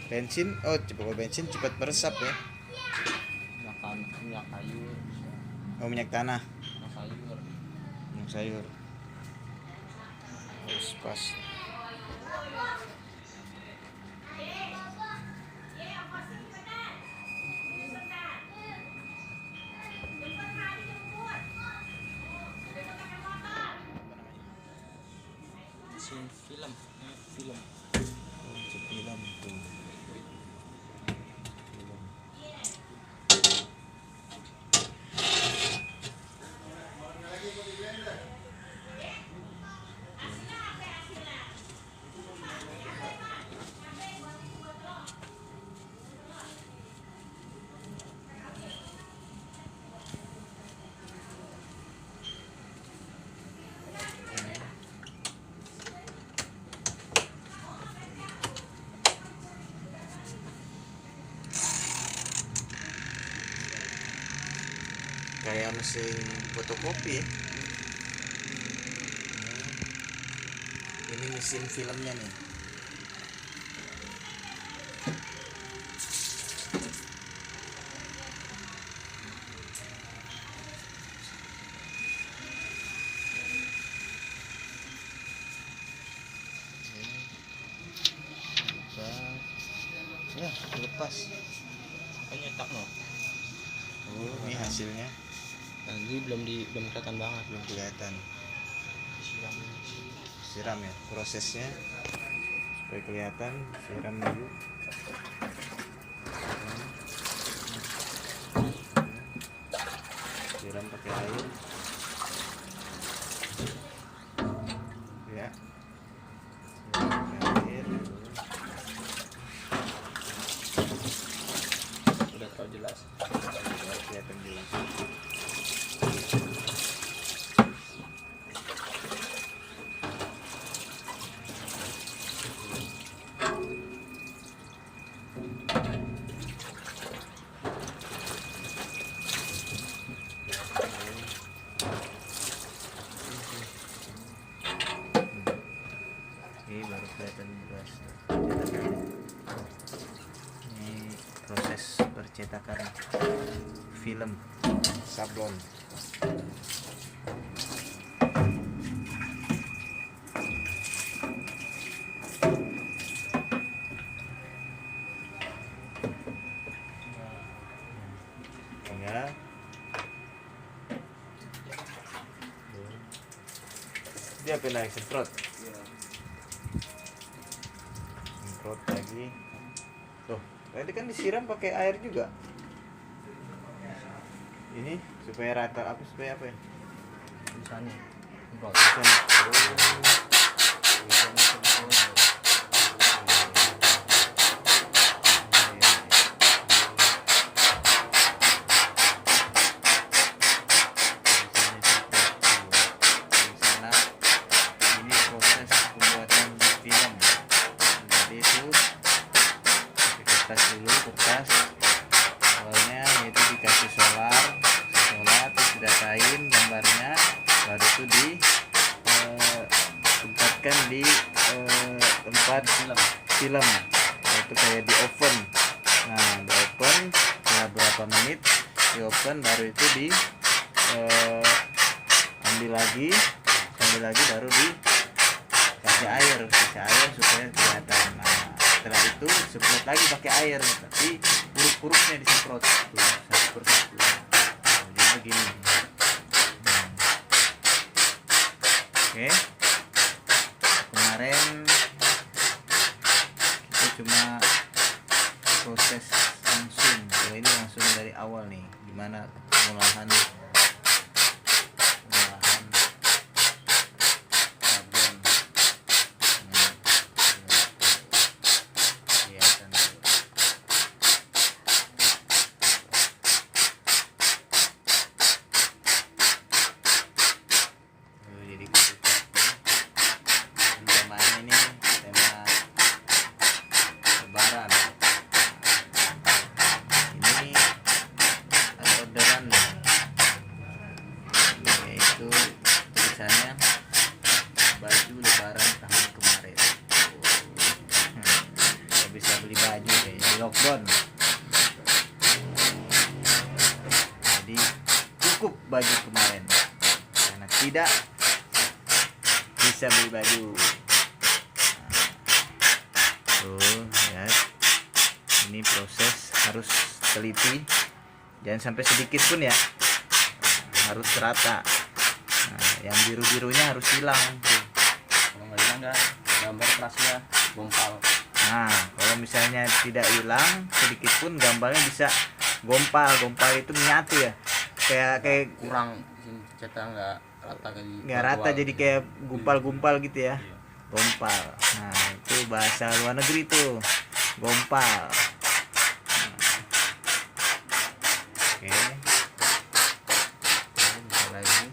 Bensin, oh kalau bensin cepat meresap ya. Minyak kayu, Oh minyak tanah, sayur. minyak sayur. Harus pas. Film. Film tuh. Kayak mesin fotokopi ya. Ini mesin filmnya nih. Ya, lepas. Nyetak no. Oh, ini hasilnya. Lagi belum kelihatan banget. Belum kelihatan. Siram ya, prosesnya supaya kelihatan. Siram dulu. Siram pakai air. Ya. Air. Udah terlalu jelas. Baru kelihatan jelas. Ini baru kelihatan jelas. Ini proses percetakan film sablon. Ya. Dia apa lagi semprot? Semprot lagi. Tuh, tadi kan disiram pakai air juga. Ini supaya rata supaya apa ya? Tulisannya. Ini proses pembuatan film. Jadi itu kertas dulu, kertas awalnya itu dikasih solar terus didatain gambarnya, baru itu ditempatkan di tempat film, itu kayak di oven. Nah di oven setelah berapa menit di oven, baru itu ambil lagi baru dikasih air supaya kelihatan. Nah setelah itu semprot lagi pakai air, tapi huruf-hurufnya disemprot tuh satu persatu. Jadi begini. Oke, kemarin kita cuma proses langsung. Kalau ini langsung dari awal nih, gimana pengolahan sablon. Kelihatan. Jadi temanya ini tema lebaran. Ini ada orderan nih. baju kemarin karena tidak bisa beli baju. Tuh ya, ini proses harus teliti, jangan sampai sedikit pun ya, harus rata. Nah, yang biru-birunya harus hilang tuh. Kalau nggak hilang nggak gambar kerasnya gompal. Nah, kalau misalnya tidak hilang sedikit pun gambarnya bisa gompal. Gompal itu menyatu ya, kayak Kurang cetak nggak rata nggak rata, jadi kayak gumpal-gumpal gitu ya. Gompal. Nah, itu bahasa luar negeri tuh, gompal. Oke. Bisa lagi.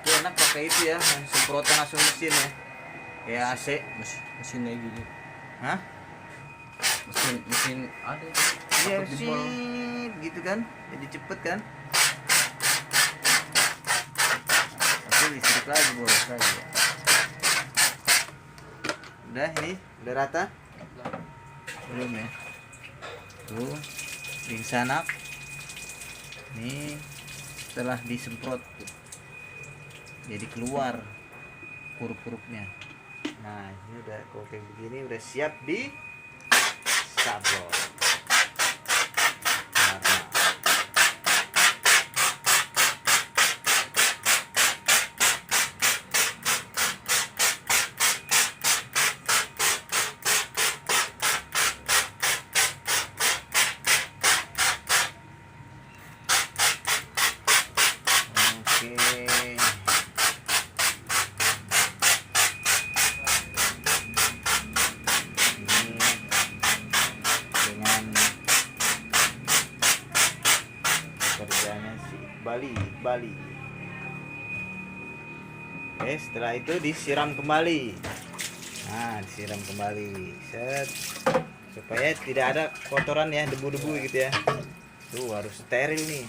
Enak pakai itu ya, semprotan langsung mesin ya, kayak AC. Mesinnya gini. Hah? Mesin ada. Iya Takut sih, jebol. gitu kan, jadi cepet kan. Tapi listrik lagi, boros lagi ya. Udah, ini udah rata? Belum ya. Tuh, di sana. Ini setelah disemprot tuh, jadi keluar huruf-hurufnya. Nah, ini udah kalau kayak begini udah siap di sablon. Oke. Kerjanya si Bali. Oke, setelah itu disiram kembali. Nah, disiram kembali, set, supaya tidak ada kotoran ya, debu-debu gitu ya. Tuh harus steril nih.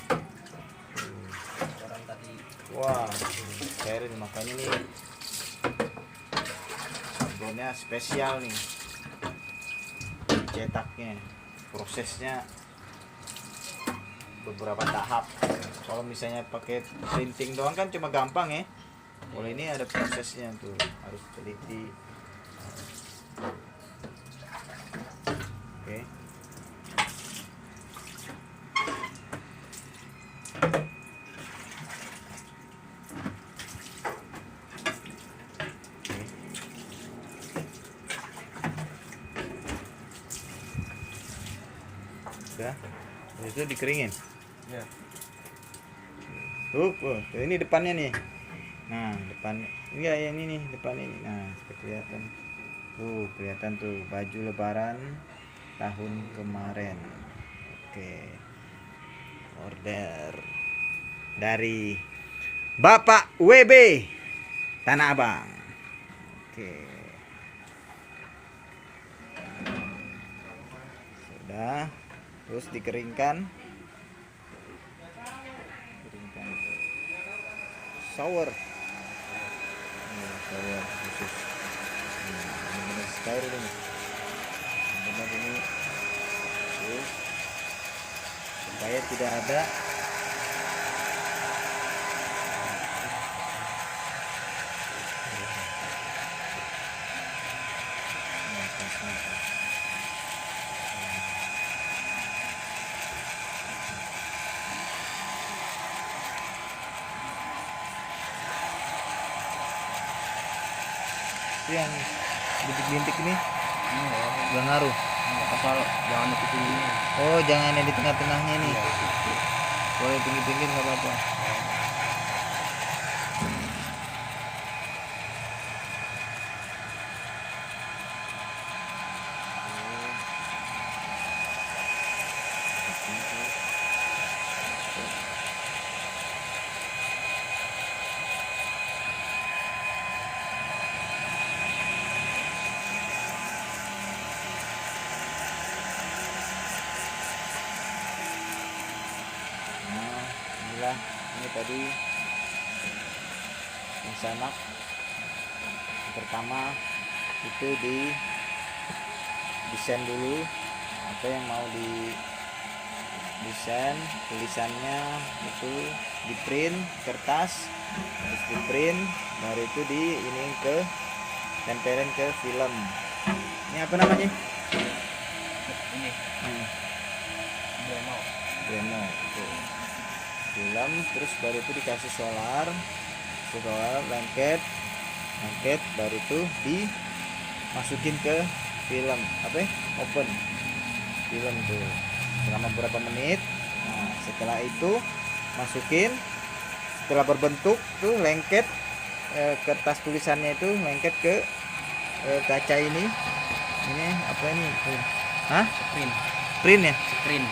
Orang tadi Wah, steril, makanya nih sablonnya spesial nih. Cetaknya, prosesnya beberapa tahap. Kalau misalnya pakai printing doang kan cuma gampang ya. Kalau ini ada prosesnya tuh, harus teliti. Oke. Udah, habis itu dikeringin. ya. Tuh, ini depannya nih. Nah, depan enggak yang ini nih, depan ini. Nah, seperti kelihatan. Tuh, kelihatan tuh baju lebaran tahun kemarin. Oke. Order dari Bapak WB Tanah Abang. Oke. Sudah, terus dikeringkan. Shower. Shower khusus. Benar-benar steril ini. Benar ini. Terus, supaya tidak ada Itu yang bintik-bintik ini Enggak, nggak ngaruh. asal jangan nutupin ini. Oh, jangan yang di tengah-tengahnya nih. Iya. Boleh pinggir-pinggir nggak apa-apa. Nah, inilah ini tadi yang sanak. Yang pertama itu di desain dulu apa yang mau di desain, tulisannya itu di print kertas, habis di print baru itu di ini ke tempelin ke film. Ini apa namanya? Ini Breno. Breno tuh. Film, terus baru itu dikasih solar lengket baru itu dimasukin ke film apa ya? Open film tuh selama beberapa menit. Nah, setelah itu masukin, setelah berbentuk tuh lengket kertas tulisannya itu lengket ke kaca ini apa ini? Hah? Screen. Print ya?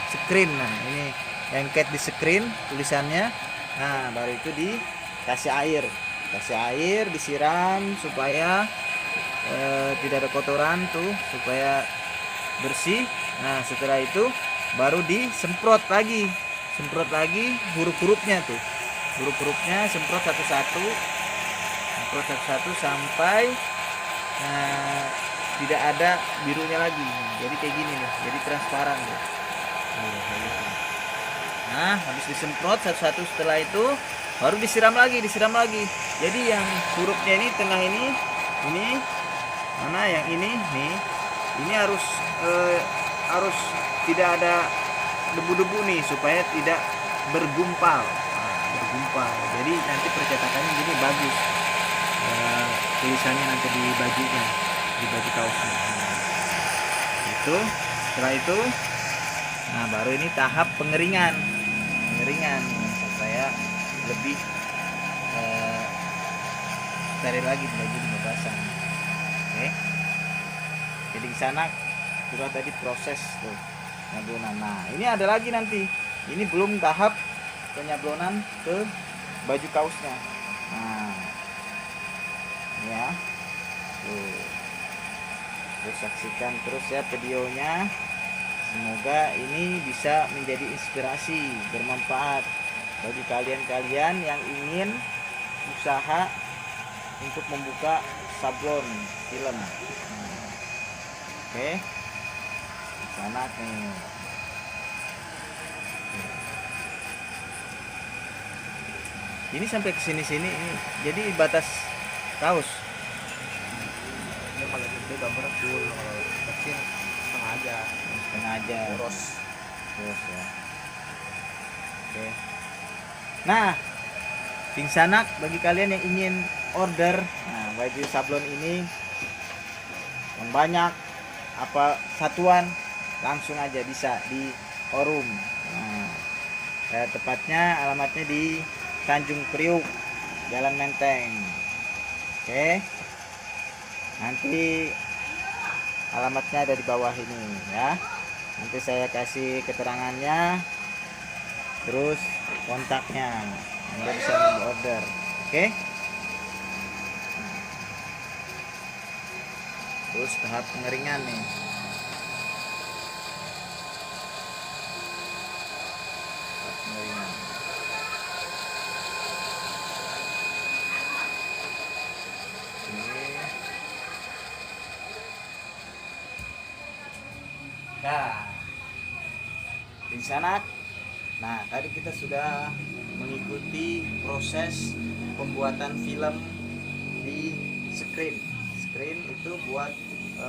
Screen. Nah ini lengket di screen tulisannya. Nah baru itu dikasih air disiram supaya tidak ada kotoran tuh, supaya bersih. Nah setelah itu baru disemprot lagi huruf-hurufnya semprot satu-satu sampai tidak ada birunya lagi. Jadi kayak gini nih, jadi transparan tuh. Nah habis disemprot satu-satu, setelah itu baru disiram lagi. Jadi yang hurufnya ini tengah ini mana yang ini nih, ini harus tidak ada debu-debu nih supaya tidak bergumpal. Jadi nanti percetakannya gini bagus, tulisannya nanti di bajunya, di baju kaosnya. Itu setelah itu nah baru ini tahap pengeringan supaya lebih steril lagi baju di basah. Oke. Jadi di sana sudah tadi proses tuh nyablonan. Nah ini ada lagi nanti, ini belum tahap penyablonan ke baju kaosnya. Nah ini ya tuh, terus saksikan terus ya videonya. Semoga ini bisa menjadi inspirasi, bermanfaat bagi kalian yang ingin usaha untuk membuka sablon film. Oke, sana nih. Ini sampai ke sini ini jadi batas kaos. Ini kalau gede gambar full, kalau kecil setengah aja. Terus ya. Oke. Nah, Ting Sanak bagi kalian yang ingin order baju sablon ini yang banyak apa satuan, langsung aja bisa di Orum. Tepatnya alamatnya di Tanjung Priuk, Jalan Menteng. Oke. Nanti alamatnya ada di bawah ini ya. Nanti saya kasih keterangannya, terus kontaknya, Anda bisa order. Oke. Terus tahap pengeringan nih. Tahap pengeringan. Nah, di sana. Nah, tadi kita sudah mengikuti proses pembuatan film di screen. Screen itu buat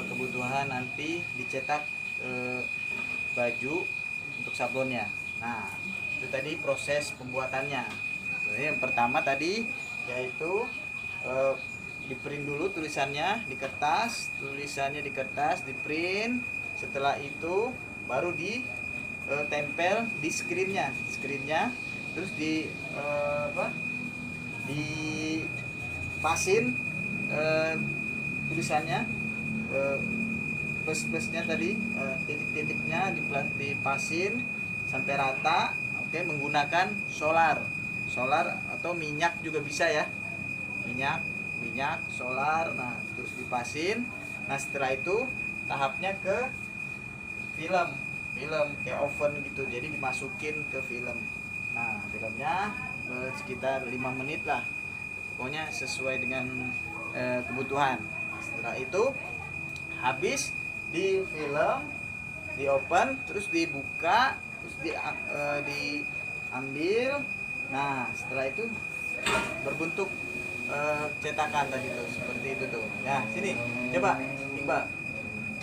kebutuhan nanti dicetak baju untuk sablonnya. Nah, itu tadi proses pembuatannya. Jadi yang pertama tadi yaitu di print dulu tulisannya di kertas, di print. Setelah itu baru di tempel di screennya, terus di di pasin tulisannya, plus-plusnya tadi, titik-titiknya dipasin sampai rata. Oke, menggunakan solar atau minyak juga bisa ya, minyak solar. Nah terus dipasin. Nah setelah itu tahapnya ke film kayak oven gitu, jadi dimasukin ke film. Nah filmnya sekitar 5 menit lah, pokoknya sesuai dengan kebutuhan. Setelah itu habis di film, di open, terus dibuka, terus diambil. Nah setelah itu berbentuk cetakan tadi tuh, seperti itu tuh ya. Sini coba Iqbal.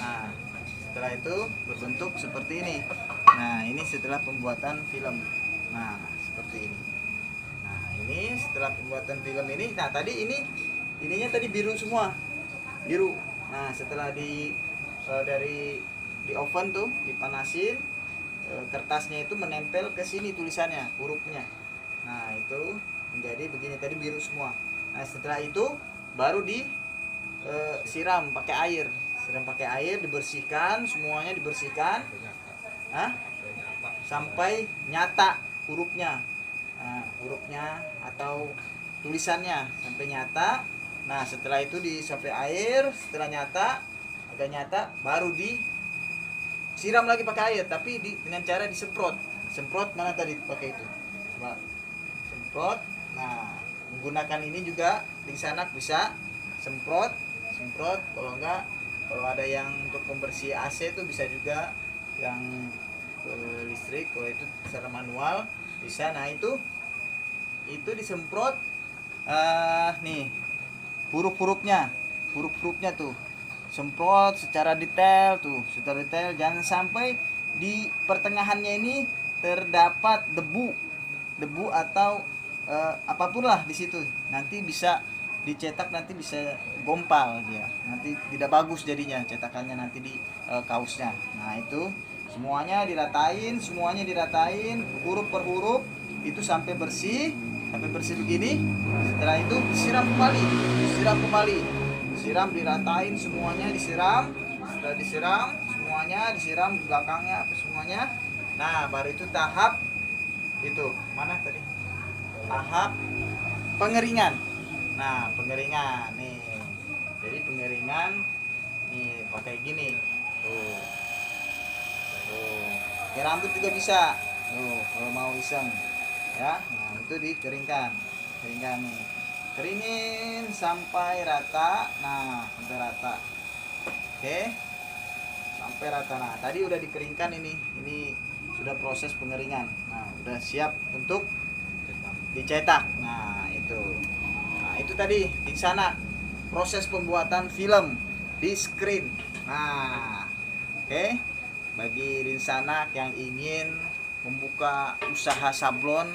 Nah setelah itu berbentuk seperti ini. Nah ini setelah pembuatan film. Nah seperti ini. Nah ini setelah pembuatan film ini. Nah tadi ininya tadi biru semua, biru. Nah setelah dari oven tuh dipanasin, kertasnya itu menempel ke sini tulisannya, hurufnya. Nah itu menjadi begini, tadi biru semua. Nah setelah itu baru disiram pakai air, dibersihkan, semuanya dibersihkan, sampai nyata hurufnya. Nah, hurufnya atau tulisannya sampai nyata. Nah setelah itu sampai air, setelah agak nyata, baru disiram lagi pakai air, tapi dengan cara disemprot. Mana tadi pakai itu? Coba semprot. Nah menggunakan ini juga di sana bisa semprot. Kalau ada yang untuk pembersih AC itu bisa juga, yang listrik. Kalau itu secara manual bisa. Nah itu disemprot. Nih huruf-hurufnya tuh semprot secara detail, jangan sampai di pertengahannya ini terdapat debu atau apapun lah di situ. Nanti bisa dicetak, nanti bisa gompal dia, nanti tidak bagus jadinya cetakannya nanti di kaosnya. Nah itu semuanya diratain, huruf per huruf itu sampai bersih begini. Setelah itu disiram kembali, diratain semuanya, setelah disiram semuanya, di belakangnya apa semuanya. Nah baru itu tahap itu mana tadi, tahap pengeringan. Nah pengeringan nih, jadi pengeringan nih pakai gini tuh, kayak rambut juga bisa tuh kalau mau iseng ya. Nah itu dikeringkan nih, keringin sampai rata. Nah sampai rata, oke, sampai rata. Nah tadi udah dikeringkan, ini sudah proses pengeringan. Nah udah siap untuk dicetak. Nah itu tadi di sana proses pembuatan film di screen. Nah oke, bagi Rinsanak yang ingin membuka usaha sablon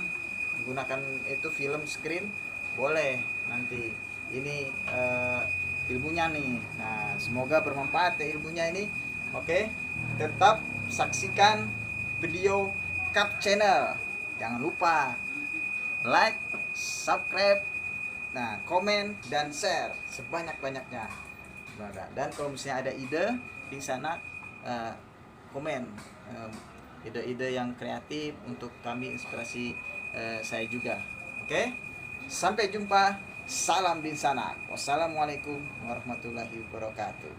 menggunakan itu film screen, boleh nanti. Ini ilmunya nih. Nah semoga bermanfaat ya ilmunya ini. Oke, tetap saksikan video Cup Channel. Jangan lupa like, subscribe, nah komen dan share sebanyak-banyaknya. Dan kalau misalnya ada ide di sana, komen ide-ide yang kreatif untuk kami inspirasi saya juga. Oke, sampai jumpa. Salam Dinsanak. Wassalamualaikum warahmatullahi wabarakatuh.